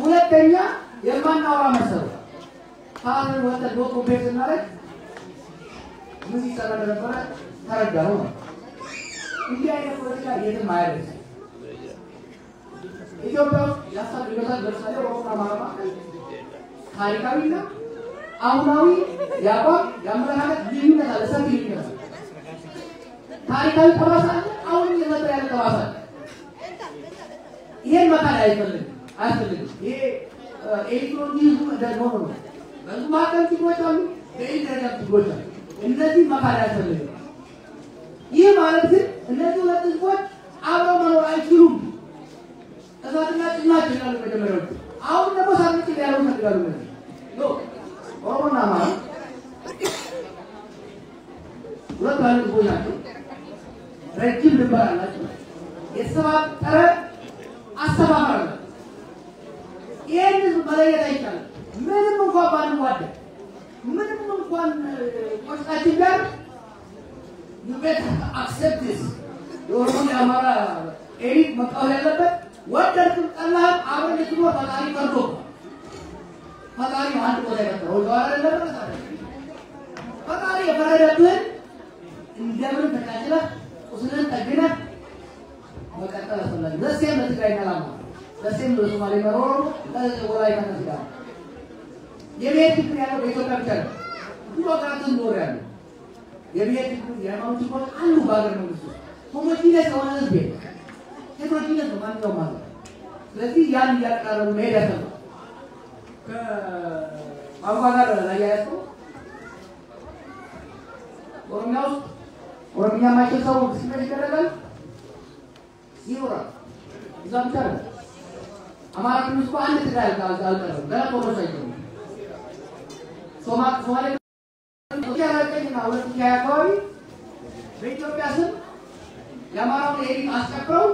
ሁለተኛ የማናወራ መሰረት ታን ወጣ ዶኮ ቤትና ላይ ምን ይሰራ ነበር ተረዳው እንዲህ አይነት ፖለቲካ የትም አይደርስ ኢትዮጵያ ያሳደገው ደርሳለ ሮማ ማራማ ታሪካዊና አሁናዊ ያባብ ያመራለት ልዩነት አለ ሰፊ ልዩነት ታሪካዊ ተባሳ አሁን የመጣ ያለ ተባሳ ይሄን መካድ አይፈልግም ይሄ ኤሌክትሮኒክስ ደግሞ ነው በማቀን ትጎታሉ በኢንተርኔት ትጎታሉ እነዚህ መካድ አይፈልግም ይሄ ማለት ግን እነዚህ ሁለት ህዝቦች አብረው መኖር አይችሉም እዛትና ጥናት ይላሉ መጀመሪያው አሁን ደግሞ ሳንት ያለው ነገሩ ነው ኦሮሞና አማራ ሁለት ህዝቦች ናቸው ረጅም ድንበር አላቸው የተሰባጠረ አስተባባሪ ይሄን መለየት አይቻልም ምንም እንኳን ባንዋደድ ምንም እንኳን ቆስጣችን ጋር you better accept this የኦሮሞ አማራ ኤሪክ መቃወል ያለበት ወደድክም ጠላህም አብረን ልትኖር ፈጣሪ ፈርዶ ፈጣሪ አንድ ቦታ ያለው ወዳረ ለምን ፈጣሪ የፈረደብን እንደምን ተካክለህ ቁስልን ጠግነህ መቀጠል አስፈላጊ ለሴም ለትግራይና ላማ ለሴም ለሶማሌ መሮሮ ለወላይታ ነስጋ የቤት ችግር ያለው በኢትዮጵያ ብቻ ነው ሁሉ አገራትን ኖር ያለው የቤት ችግር የሃይማኖት ችግር አሉ ባገር ነው እሱ ሆሞጂነስ ሆነ ህዝብ ሄትሮጂነስ ነው ማንኛው ማለት ስለዚህ ያን ያቀራረቡ መሄድ ያሰባል ከአንጓጋር ላይ ያለው ኦሮሚያ ማይችል ሰው ሲመሽ ይደረጋል ይወራ እዛም ታረ አማራ ክልል አንድ ትግራይ አልቀረም ገና ጦርነት አይደለም ሶማሌ ያራቀኝና ሁለት ያካባቢ በኢትዮጵያ ስም የአማራውን ኤሪክ አስጨፍረው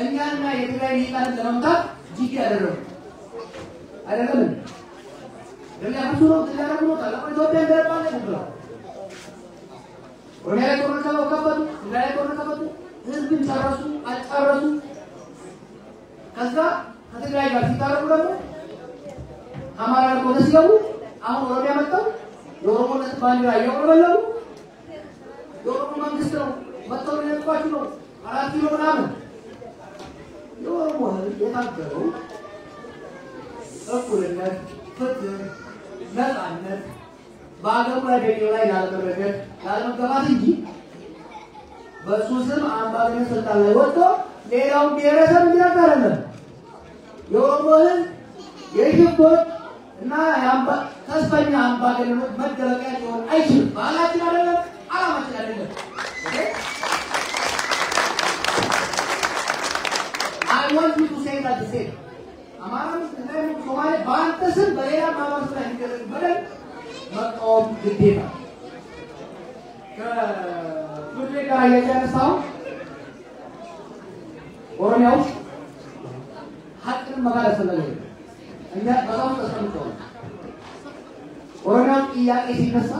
እኛና የትግራይ ሊቃን ለመምታት ጂጂ ያደረጉ አይደለም ለምን ነው ተያረጉ ነው ታላቁ ኢትዮጵያ እንደባለ ነው ኦሮሚያ ጦርነት ከበዱ ትግራይ ጦርነት ከበዱ ህዝብን ጨረሱ አጨረሱ ከዛ ከትግራይ ጋር ሲታረቁ ደግሞ አማራ ነው ሲገቡ አሁን ኦሮሚያ መጣው የኦሮሞነት ባንዲራ ያወረበለው የኦሮሞ መንግስት ነው መጣው ለቋጭ ነው 4 ኪሎ ምናምን የኦሮሞ ህዝብ የታገለው እኩልነት ፍትህ ነፃነት በአገሩ ላይ ላለመረገጥ ላለመገባት እንጂ በሱስም አምባገነን ስልጣን ላይ ወጥቶ ሌላው ብሔረሰብ ይናገራል የኦሮሞ ህዝብ የሽብቶች እና ተስፈኛ አምባገነኖች መደረቂያ ሊሆን አይችልም ባላችን አይደለም አላማችን አይደለም I want you to say that the same አማራም እንደም ሶማሌ ባንተስም በሌላ ማማስ ላይ ይደረግ በደል መቆም ግዴታ ከፍርድ ጋር ያያነሳው ኦሮሚያው ሀቅን መጋለጥ ስለሌለ እኛ በጣም ተሰምቷል ኦሮሚያው ጥያቄ ሲነሳ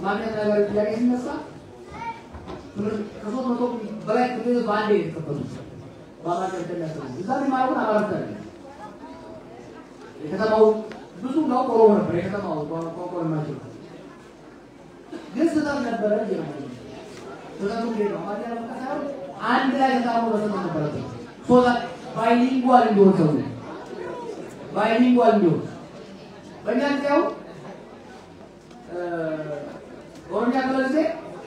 ማግኘት ነገር ጥያቄ ሲነሳ ከሶስት መቶ በላይ ክልል ባንዴ ተከፈቱ ባባቸው ተነሳ እዛም ማሩን አባርተን የከተማው ብዙ ነው ኦሮሞ ነበር የከተማው ቋንቋ ማለት ግን ስታም ነበረ ይላል ስለዚህ ነው ማዲያ መካሳው አንድ ላይ ተጣሙ በሰማ ነበር ሶዛ ባይሊንጓል እንዲሆን ሰው ባይሊንጓል እንዲሆን በእኛው ኦሮሚያ ክልል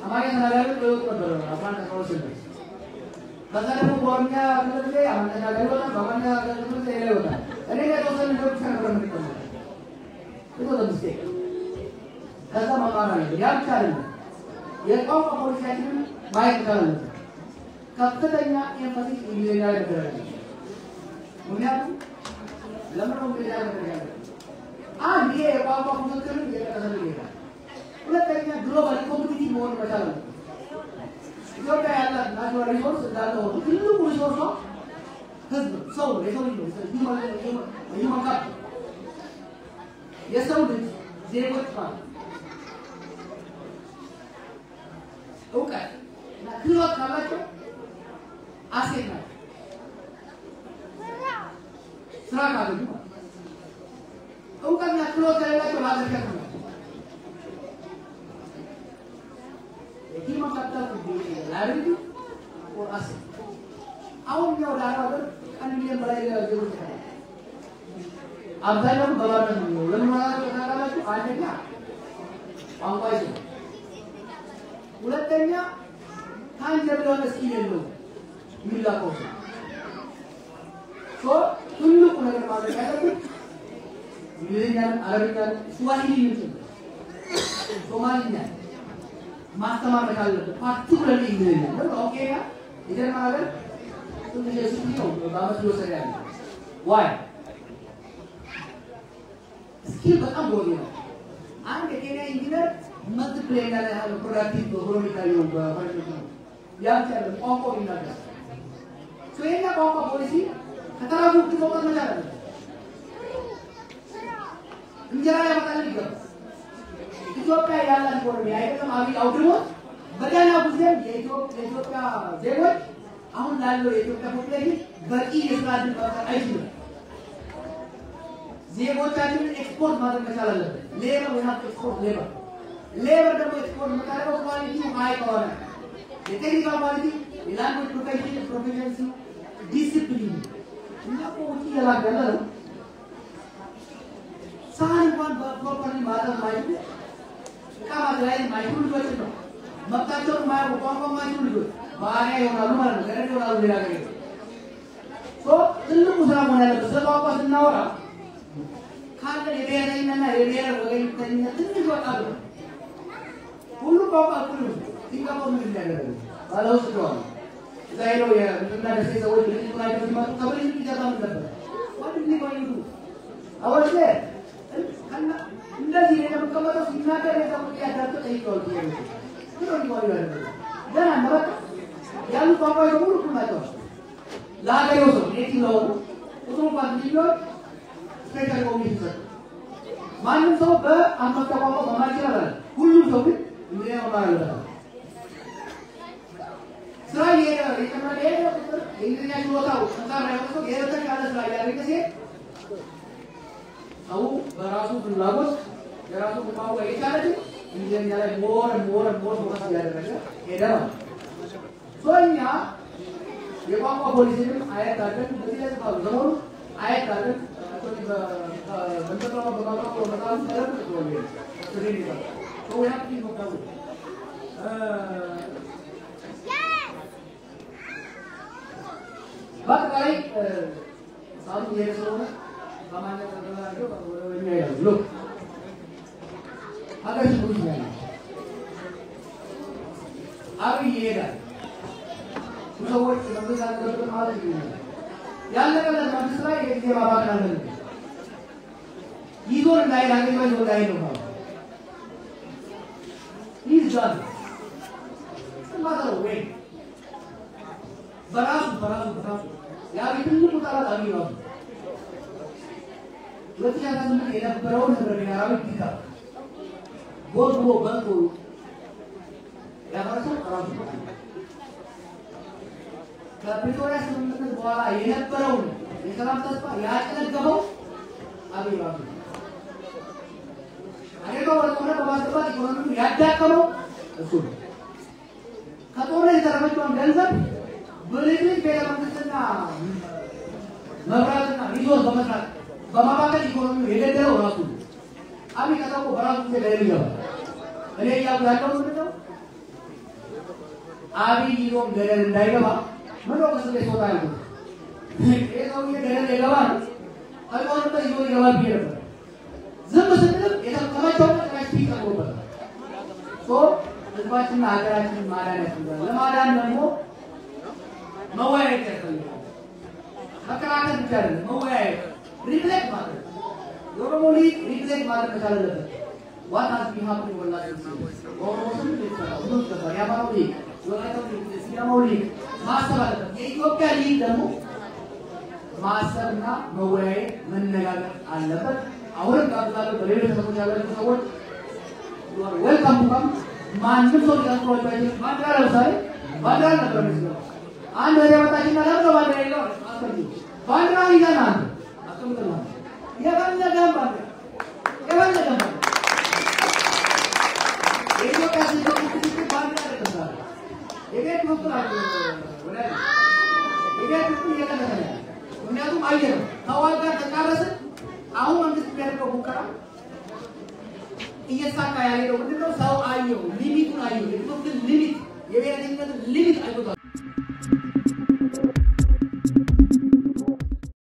አማርኛ ተናጋሪ ነው ነበር አፋን ተቆሰለ በዛሬው ኦሮሚያ ክልል አማርኛ ተናጋሪ ነው በአማርኛ ክልል ላይ ነው እኔ የተወሰነ ልጆች ነበር የምትቆመው ይወጣልስ ከዛ ማማራ ነው ያልቻለ የቋንቋ ፖሊሲያችንን ማየት ይቻላል ከፍተኛ ኤንፋሲስ እንግሊዝኛ ላይ ተደረገ ምክንያቱም ለምን ነው እንግሊዝኛ ላይ አንድ የቋንቋ ምክክር እየተደረገ ይላል ሁለተኛ ግሎባል ኮሚኒቲ መሆን መቻል ነው ኢትዮጵያ ያላት ናቹራል ሪሶርስ እንዳለ ሆኖ ሁሉም ሪሶርስ ነው ህዝብ ሰው የሰው ልጅ ሁማን ካፒታል የሰው ልጅ ዜጎች ማለት እውቀት ክሎት ካላቸው አሴት ነው ስራ ካገኙ እውቀትና ክሎት ከሌላቸው ማዘከር ነው ዲማ ካታቱ ላሪዱ ወአስ አሁን ነው ዳራበር አንዲም በላይ ጀሩት አብዛኛው በባለ ነው ለማለት ተናገራችሁ አንደኛ ቋንቋይ ሁለተኛ ታንጀብል የሆነ ስኪል የለው የሚላቀው ትልቁ ነገር ማለት ያለበት እንግሊዝኛን አረብኛን ስዋሂሊ ይችላል ሶማሊኛ ማስተማር ካለበት ፓርቲኩላርሊ እንግሊዝኛ ነው ኦኬ ያ የጀርመን ሀገር ትንሽ ስኪል ነው ባመት ይወሰድ ያለ ዋይ ስኪል በጣም ጎጂ ነው አንድ የኬንያ ኢንጂነር መት ፕሌን ላይ ያለ ፕሮዳክቲቭ ሆኖ የሚታየው በፈረንጆች ነው ያንተ ቋንቋ ይናገራል ስለኛ ቋንቋ ፖሊሲ ከተራፉ ተቆጣ መቻል እንጀራ ያመጣል ይገባል ኢትዮጵያ ያላት ኢኮኖሚ አይደለም አብይ አውድሞት በጋና ጉዘን የኢትዮጵያ ዜጎች አሁን ላለው የኢትዮጵያ ፖፑሌሽን በቂ የስራ ዕድል መፍጠር አይችልም ዜጎቻችንን ኤክስፖርት ማድረግ መቻል አለበት ሌበር ወይ ኤክስፖርት ሌበር ደግሞ ኤክስፖርት መካረው ኳሊቲ ሃይ ከሆነ የቴክኒካል ኳሊቲ የላንጉዌጅ ፕሮፌሽንሲ ዲሲፕሊን እና ፖቲ ያላገለ ነው ሳይንኳን በፕሮፐርሊ ማድረግ ማለት ካማት ላይ ማይኩል ልጆች ነው መብታቸውን ማያውቁ ቋንቋ ማይኩል ልጆች ባሪያ ይሆናሉ ማለት ነው ገረድ ይሆናሉ ሌላ ገረድ ትልቁ ስራ መሆን ያለበት ስለ ቋንቋ ስናወራ ካለ የብሔረኝነትና የብሔር ወገንተኝነት ትንሽ ወጣ ብሎ ሁሉ ቋንቋ እኩል ነው ሲንጋፖር ምን ያደርጋሉ ባለው ስለሆነ ዛይሮ የምንና ደሴ ሰዎች ለጥቁር ላይ ተስማጡ ከብሪን ይገባም ነበር ወንድ ሊቆይዱ አወርደ እና እንደዚህ የተቀመጠው ሲናገር የተቀመጠ ያዳምጥ ጠይቀው ይሄዱ ግን ነው ያለው ገና ማለት ያሉ ቋንቋ ሁሉ እኩል ናቸው ለሀገሬው ሰው ኔቲቭ ነው ቁጥሩ እንኳን ቢሆን ስፔሻል ኮሚሽን ማንም ሰው በአንበጣ ቋንቋ መማር ይችላል ሁሉም ሰው ግን እንዴት ነው ማለት ነው ስራ የከመደ የእንግሊዝኛ ችሎታው ተጣራ ያወጣው የተሻለ ስራ ያደረገ ሲል አው በራሱ ፍላጎት የራሱ ቋንቋ የቻለ እንግሊዝኛ ላይ ሞር ፎከስ ያደረገ ሄደው ሶኛ የቋንቋ ፖሊሲንም አያታለን በዚህ ላይ ተባሉ አያታለን በመንጠራው በማቋቋም በጣም ተረፈ ነው ስለዚህ ነው ያቺ ነው በቃይ ሳሉ የሰውነ አማኛ ተደራጆ ወደኛ ያሉ አገር ሁሉ ያለ አብይ ይሄዳል ሰዎች ለምሳሌ ማለት ነው ያለቀለ መንግስት ላይ የጊዜ ማባከን አለበት ይዞር እንዳይላገኝ ወይ ወዳይ ነው ይዛል ማታው ወይ በራሱ ያ ቢትልቁ ታላቅ አብይ ነው ለተያዘም የነበረውን ህብረብሔራዊ ዲታ ጎልጎ በልቶ ያፈረሰው ራሱ ከፕሪቶሪያ ስምምነት በኋላ የነበረውን የሰላም ተስፋ ያጨለገፈው አብይ ራሱ አገሪቷ ወደ ጦርነት በማስገባት ኢኮኖሚውን ያዳከመው እሱ ነው ከጦርነት የተረፈችውን ገንዘብ በሌሊት ቤተመንግስትና መብራትና ሪዞርስ በመስራት በማባከል ኢኮኖሚው የገደለው ራሱ ነው አብይ ከተው በራሱ ገደል ይገባል እኔ ያለው ምንድነው አብይ ይዞም ገደል እንዳይገባ ምን ነው ከስለ ይወጣል እዛው የገደል ይገባል አይቆርጥ ይገባል ቢረብ ዝም ስንል የተከማቸው ተካሽ ይቀርቡበት ህዝባችንና ሀገራችንን ማዳን ያስፈልጋል ለማዳን ደግሞ መወያየት ያስፈልጋል መከራከር ብቻ አይደለም መወያየት ሪፍሌክት ማድረግ ኖርማሊ ሪፍሌክት ማድረግ መቻል አለበት what has been happening over the last 6 years ኦሮሞስም ሁሉ ተባለ ያማው ሊግ ወላይታው ሊግ ሲዳማው ሊግ ማሰብ አለበት የኢትዮጵያ ሊግ ደግሞ ማሰብና መወያየት መነጋገር አለበት አሁን ካዛለ በሌሎች ሰዎች ያላችሁ ሰዎች ዌልካም ቱ ካም ማንም ሰው ያስቆጣ ይችላል ማንጋራው ሳይ ባንዲራ ነበር የሚዘው አንድ ወደ ወጣችና ለምን ባንዲራ ይለው አስቀምጡ ባንዲራ ይዘና አስቀምጡና የፈለገ ባንዲራ የፈለገ የኢትዮጵያ ሲስተም ባንዲራ ተቀምጧል የቤት ወጥቷል ወላ የቤት ወጥቶ እየተከተለ ምክንያቱም አየር ታዋጋ ተቃረሰ አሁን መንግስት የሚያደርገው ሙከራ እየሳካ ያለው ምንድነው ሰው አየው ሊሚቱን አየው የኢትዮጵያ ሊሚት የብሔረተኝነት ሊሚት አይቶታል